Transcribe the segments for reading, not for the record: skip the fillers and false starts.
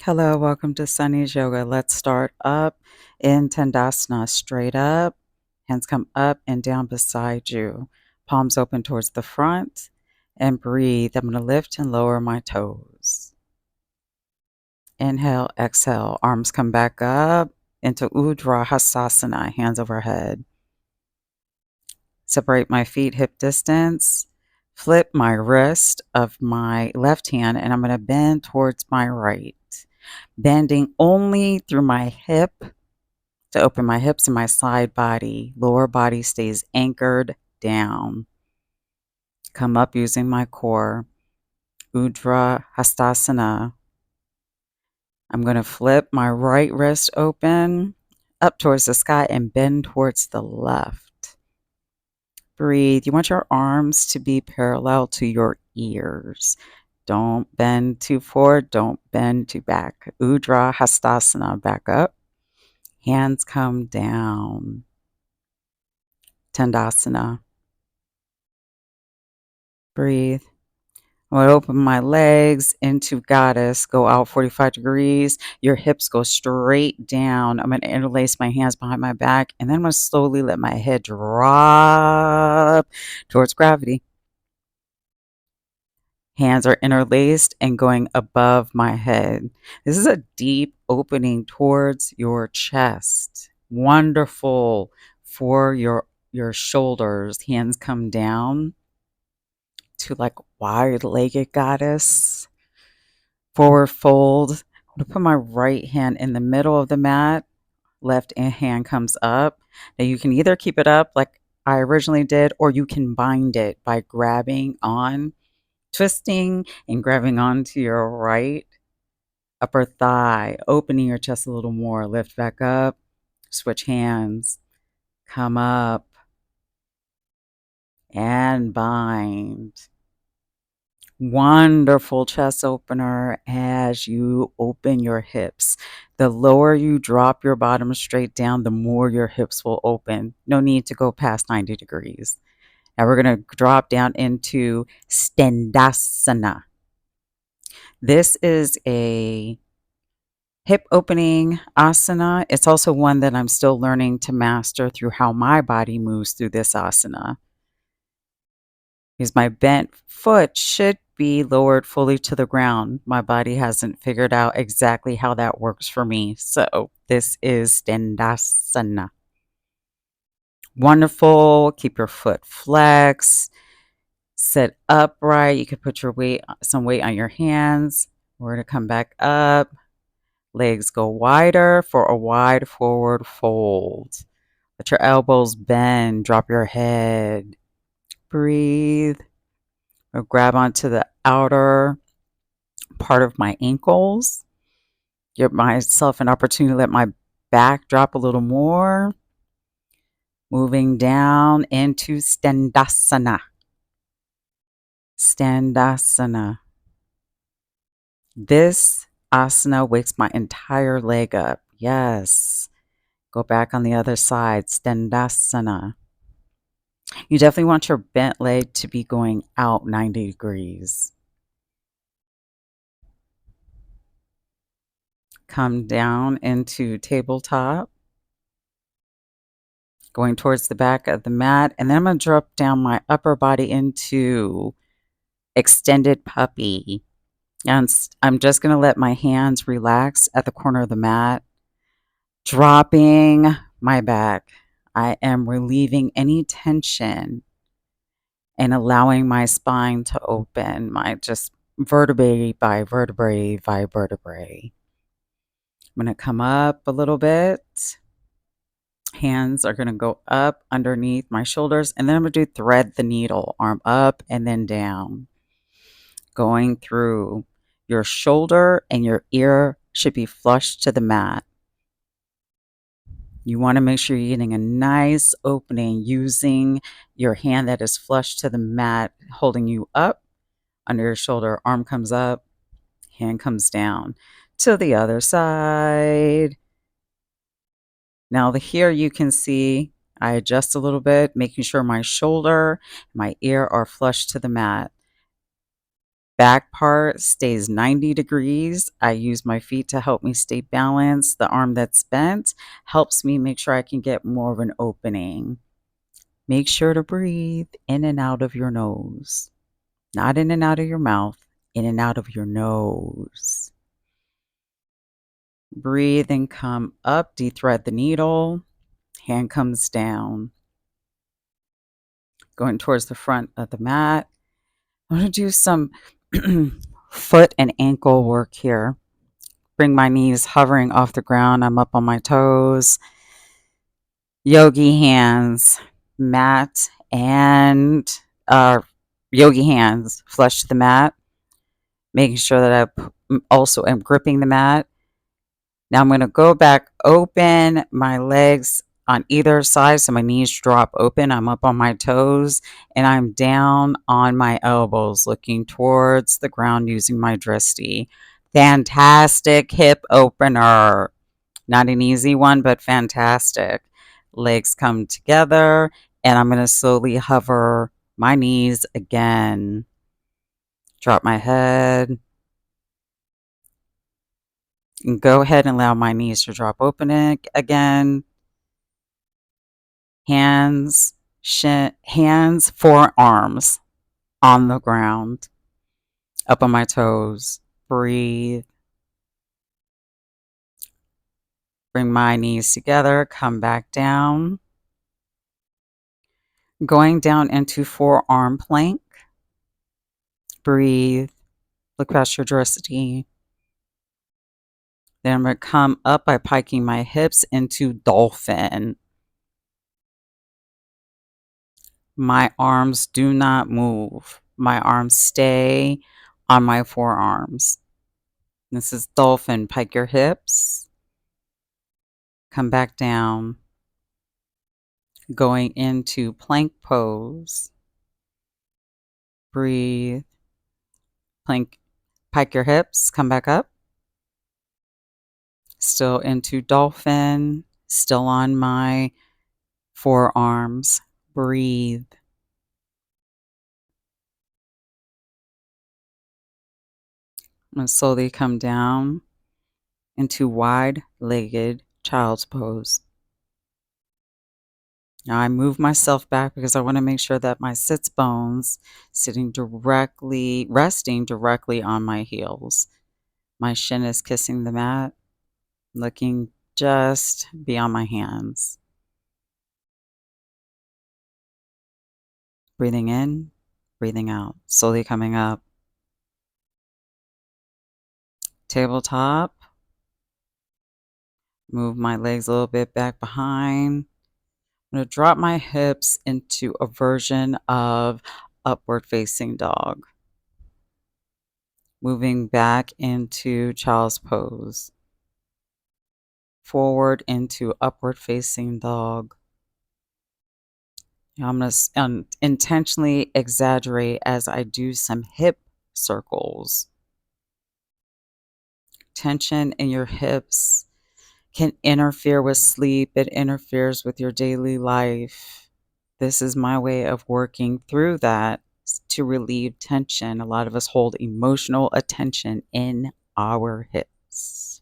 Hello, welcome to Sunny's Yoga. Let's start up in Tandasana, straight up. Hands come up and down beside you. Palms open towards the front and breathe. I'm going to lift and lower my toes. Inhale, exhale. Arms come back up into Ujjayi Hastasana, hands overhead. Separate my feet hip distance. Flip my wrist of my left hand and I'm going to bend towards my right. Bending only through my hip to open my hips and my side body. Lower body stays anchored down. Come up using my core. Ujjayi Hastasana. I'm going to flip my right wrist open up towards the sky and bend towards the left. Breathe. You want your arms to be parallel to your ears. Don't bend too forward. Don't bend too back. Ujjayi Hastasana. Back up. Hands come down. Tandasana. Breathe. I'm going to open my legs into goddess. Go out 45 degrees. Your hips go straight down. I'm going to interlace my hands behind my back. And then I'm going to slowly let my head drop towards gravity. Hands are interlaced and going above my head. This is a deep opening towards your chest. Wonderful for your shoulders. Hands come down to like wide-legged goddess. Forward fold. I'm going to put my right hand in the middle of the mat. Left hand comes up. Now you can either keep it up like I originally did, or you can bind it by grabbing on, twisting and grabbing onto your right upper thigh, opening your chest a little more. Lift back up. Switch hands. Come up and bind. Wonderful chest opener as you open your hips. The lower you drop your bottom straight down, the more your hips will open. No need to go past 90 degrees. Now we're going to drop down into Stendasana. This is a hip opening asana. It's also one that I'm still learning to master through how my body moves through this asana. Because my bent foot should be lowered fully to the ground. My body hasn't figured out exactly how that works for me. So this is Stendasana. Wonderful. Keep your foot flexed. Sit upright. You can put your some weight on your hands. We're going to come back up. Legs go wider for a wide forward fold. Let your elbows bend. Drop your head. Breathe. I'll grab onto the outer part of my ankles. Give myself an opportunity to let my back drop a little more. Moving down into Stendasana. Stendasana. This asana wakes my entire leg up. Yes. Go back on the other side. Stendasana. You definitely want your bent leg to be going out 90 degrees. Come down into tabletop. Going towards the back of the mat. And then I'm going to drop down my upper body into extended puppy. And I'm just going to let my hands relax at the corner of the mat. Dropping my back. I am relieving any tension and allowing my spine to open. My just vertebrae by vertebrae by vertebrae. I'm going to come up a little bit. Hands are going to go up underneath my shoulders. And then I'm going to do thread the needle. Arm up and then down. Going through your shoulder and your ear should be flush to the mat. You want to make sure you're getting a nice opening using your hand that is flush to the mat, holding you up under your shoulder. Arm comes up, hand comes down. To the other side. Now here you can see I adjust a little bit, making sure my shoulder, my ear are flush to the mat. Back part stays 90 degrees. I use my feet to help me stay balanced. The arm that's bent helps me make sure I can get more of an opening. Make sure to breathe in and out of your nose, not in and out of your mouth, in and out of your nose. Breathe and come up, de-thread the needle, hand comes down. Going towards the front of the mat. I'm going to do some foot and ankle work here. Bring my knees hovering off the ground. I'm up on my toes. Yogi hands, mat, and yogi hands flush to the mat. Making sure that I also am gripping the mat. Now I'm going to go back, open my legs on either side so my knees drop open. I'm up on my toes and I'm down on my elbows looking towards the ground using my drishti. Fantastic hip opener. Not an easy one, but fantastic. Legs come together and I'm going to slowly hover my knees again. Drop my head. And go ahead and allow my knees to drop open again. Hands, hands, forearms on the ground. Up on my toes. Breathe. Bring my knees together. Come back down. Going down into forearm plank. Breathe. Look past your drishti. Then I'm going to come up by piking my hips into dolphin. My arms do not move. My arms stay on my forearms. This is dolphin. Pike your hips. Come back down. Going into plank pose. Breathe. Plank. Pike your hips. Come back up. Still into dolphin. Still on my forearms. Breathe. I'm going to slowly come down into wide-legged child's pose. Now I move myself back because I want to make sure that my sits bones resting directly on my heels. My shin is kissing the mat, looking just beyond my hands. Breathing in, breathing out, slowly coming up. Tabletop. Move my legs a little bit back behind. I'm going to drop my hips into a version of upward facing dog. Moving back into child's pose. Forward into upward facing dog. Now I'm going to intentionally exaggerate as I do some hip circles. Tension in your hips can interfere with sleep. It interferes with your daily life. This is my way of working through that to relieve tension. A lot of us hold emotional attention in our hips.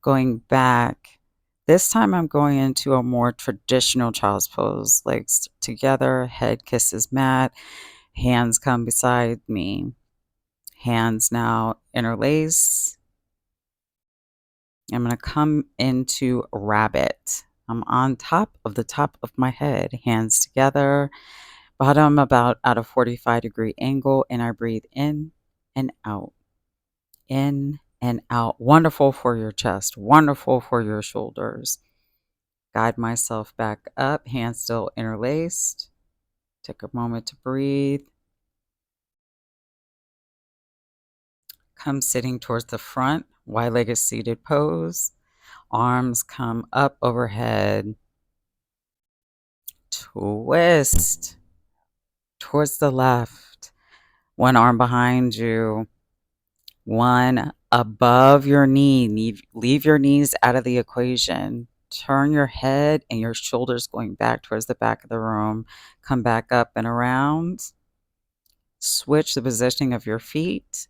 Going back, this time I'm going into a more traditional child's pose. Legs together, head kisses mat, hands come beside me. Hands now interlace. I'm going to come into rabbit. I'm on top of the top of my head, hands together, bottom about at a 45-degree angle, and I breathe in and out. In and out. Wonderful for your chest, wonderful for your shoulders. Guide myself back up, hands still interlaced. Take a moment to breathe. Come sitting towards the front, wide-legged seated pose. Arms come up overhead. Twist towards the left. One arm behind you. One above your knee. Leave your knees out of the equation. Turn your head and your shoulders going back towards the back of the room. Come back up and around. Switch the positioning of your feet.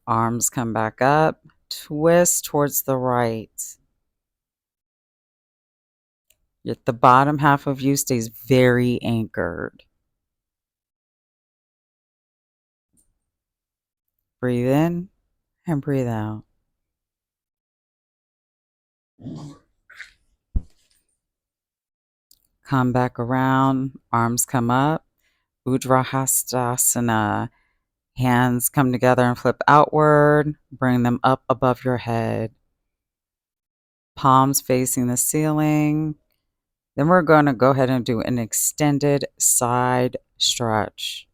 Arms come back up. Twist towards the right. Yet the bottom half of you stays very anchored. Breathe in and breathe out. Come back around. Arms come up. Ujjwahastasana. Hands come together and flip outward. Bring them up above your head. Palms facing the ceiling. Then we're going to go ahead and do an extended side stretch.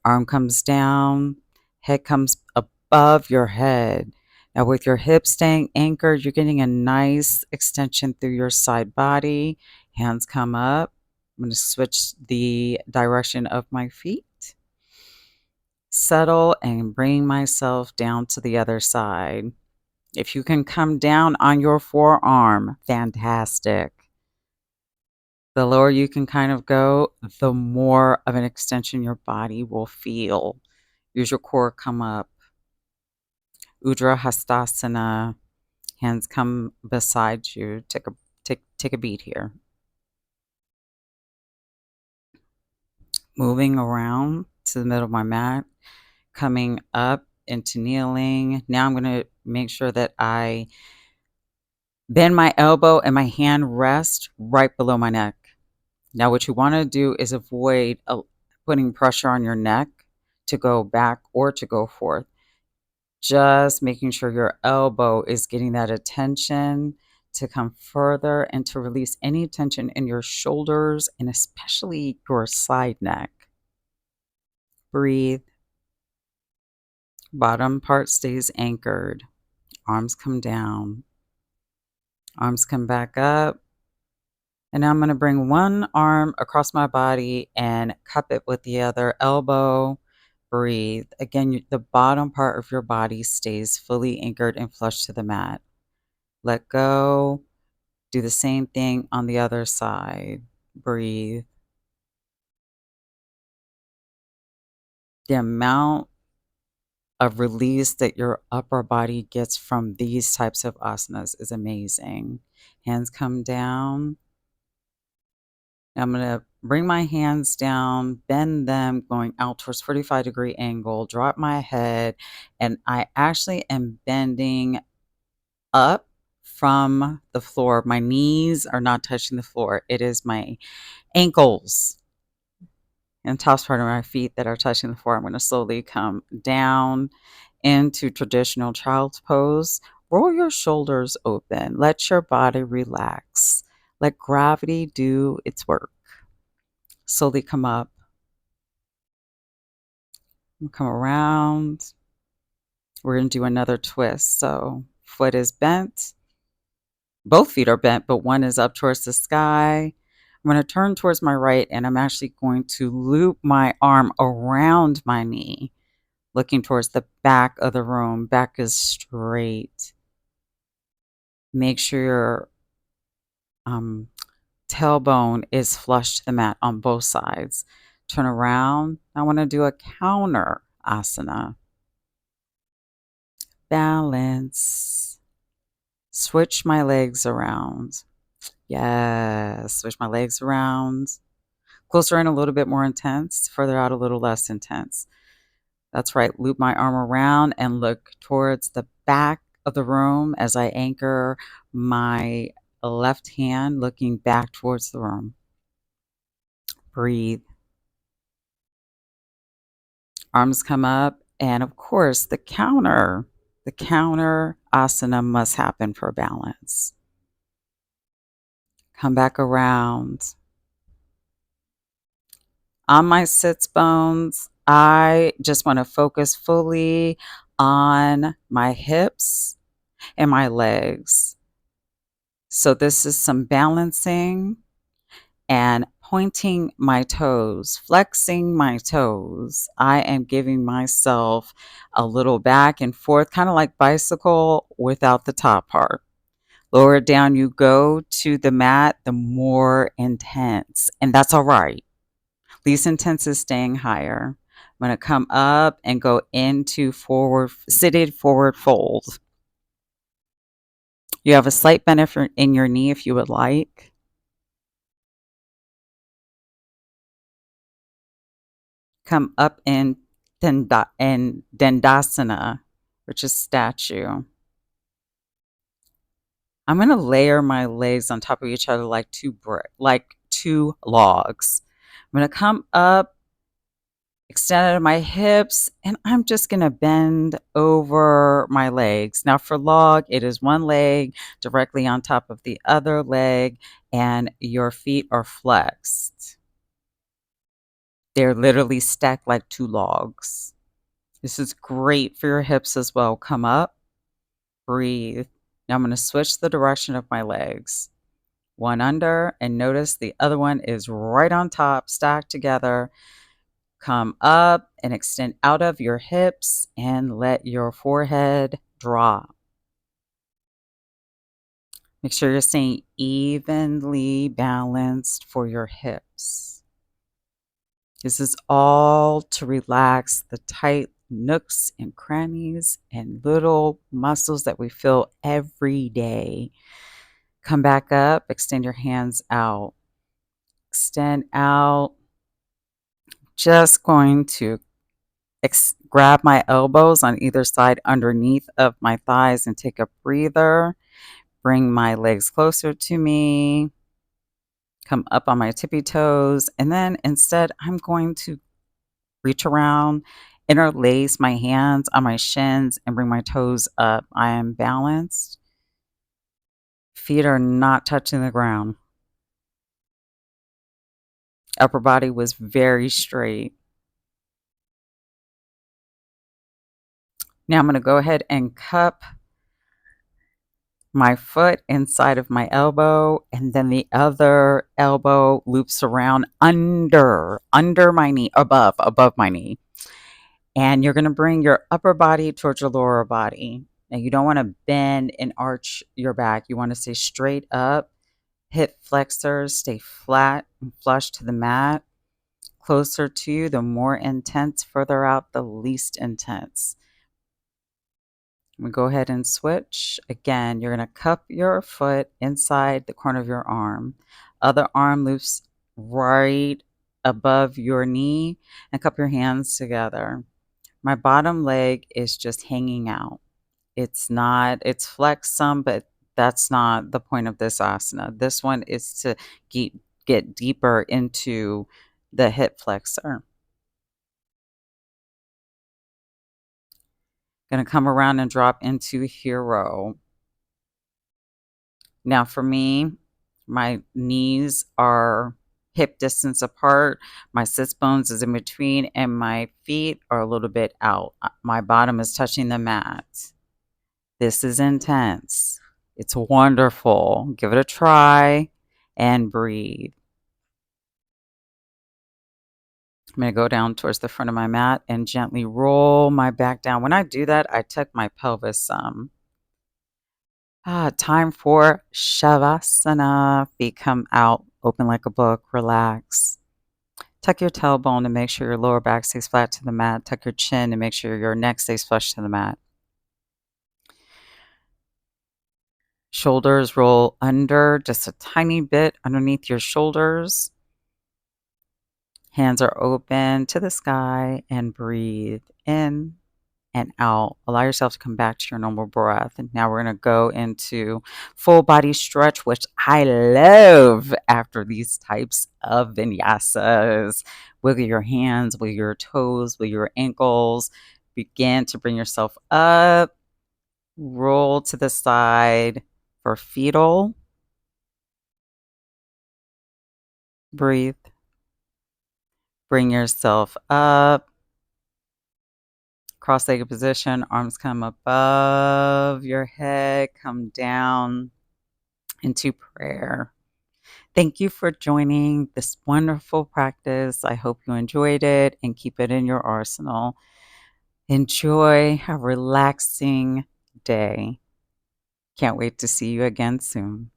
Arm comes down. Head comes above your head. Now with your hips staying anchored, you're getting a nice extension through your side body. Hands come up. I'm going to switch the direction of my feet. Settle and bring myself down to the other side. If you can come down on your forearm, fantastic. The lower you can kind of go, the more of an extension your body will feel. Use your core, come up. Ujjwahastasana. Hands come beside you. Take a beat here. Moving around to the middle of my mat, coming up into kneeling. Now I'm going to make sure that I bend my elbow and my hand rest right below my neck. Now what you want to do is avoid putting pressure on your neck to go back or to go forth. Just making sure your elbow is getting that attention to come further and to release any tension in your shoulders and especially your side neck. Breathe. Bottom part stays anchored. Arms come down. Arms come back up. And now I'm going to bring one arm across my body and cup it with the other elbow. Breathe. Again, the bottom part of your body stays fully anchored and flush to the mat. Let go. Do the same thing on the other side. Breathe. The amount of release that your upper body gets from these types of asanas is amazing. Hands come down. I'm going to bring my hands down, bend them, going out towards 45-degree angle, drop my head, and I actually am bending up from the floor. My knees are not touching the floor. It is my ankles and top part of my feet that are touching the floor. I'm going to slowly come down into traditional child's pose. Roll your shoulders open. Let your body relax. Let gravity do its work. Slowly come up. Come around. We're going to do another twist. So foot is bent. Both feet are bent, but one is up towards the sky. I'm going to turn towards my right, and I'm actually going to loop my arm around my knee, looking towards the back of the room. Back is straight. Make sure your tailbone is flush to the mat on both sides. Turn around. I want to do a counter asana. Balance. Switch my legs around. Yes, switch my legs around. Closer in a little bit more intense, further out a little less intense. That's right. Loop my arm around and look towards the back of the room as I anchor my left hand looking back towards the room. Breathe. Arms come up, and of course the counter asana must happen for balance. Come back around. On my sits bones, I just want to focus fully on my hips and my legs. So this is some balancing and pointing my toes, flexing my toes. I am giving myself a little back and forth, kind of like bicycle without the top part. Lower down you go to the mat, the more intense, and that's all right. Least intense is staying higher. I'm going to come up and go into forward, seated forward fold. You have a slight bend in your knee if you would like. Come up in Dandasana, which is statue. I'm going to layer my legs on top of each other like two logs. I'm going to come up, extend out of my hips, and I'm just going to bend over my legs. Now for log, it is one leg directly on top of the other leg, and your feet are flexed. They're literally stacked like two logs. This is great for your hips as well. Come up, breathe. Now I'm going to switch the direction of my legs. One under, and notice the other one is right on top, stacked together. Come up and extend out of your hips and let your forehead drop. Make sure you're staying evenly balanced for your hips. This is all to relax the tight nooks and crannies and little muscles that we feel every day. Come back up, extend your hands out. Extend out. Just going to grab my elbows on either side underneath of my thighs and take a breather. Bring my legs closer to me. Come up on my tippy toes. And then instead, I'm going to reach around, interlace my hands on my shins, and bring my toes up. I am balanced. Feet are not touching the ground. Upper body was very straight. Now I'm going to go ahead and cup my foot inside of my elbow, and then the other elbow loops around under my knee, above my knee. And you're going to bring your upper body towards your lower body. Now you don't want to bend and arch your back. You want to stay straight up. Hip flexors stay flat and flush to the mat. Closer to you, the more intense. Further out, the least intense. We go ahead and switch. Again, you're going to cup your foot inside the corner of your arm. Other arm loops right above your knee, and cup your hands together. My bottom leg is just hanging out. It's flexed some, but that's not the point of this asana. This one is to get deeper into the hip flexor. Going to come around and drop into hero. Now for me, my knees are hip distance apart. My sits bones is in between, and my feet are a little bit out. My bottom is touching the mat. This is intense. It's wonderful. Give it a try and breathe. I'm going to go down towards the front of my mat and gently roll my back down. When I do that, I tuck my pelvis some. Time for Shavasana. Feet come out, open like a book, relax. Tuck your tailbone to make sure your lower back stays flat to the mat. Tuck your chin to make sure your neck stays flush to the mat. Shoulders roll under, just a tiny bit underneath your shoulders. Hands are open to the sky, and breathe in and out. Allow yourself to come back to your normal breath. And now we're going to go into full body stretch, which I love after these types of vinyasas. Wiggle your hands, wiggle your toes, wiggle your ankles. Begin to bring yourself up. Roll to the side for fetal. Breathe. Bring yourself up. Cross-legged position, arms come above your head, come down into prayer. Thank you for joining this wonderful practice. I hope you enjoyed it and keep it in your arsenal. Enjoy a relaxing day. Can't wait to see you again soon.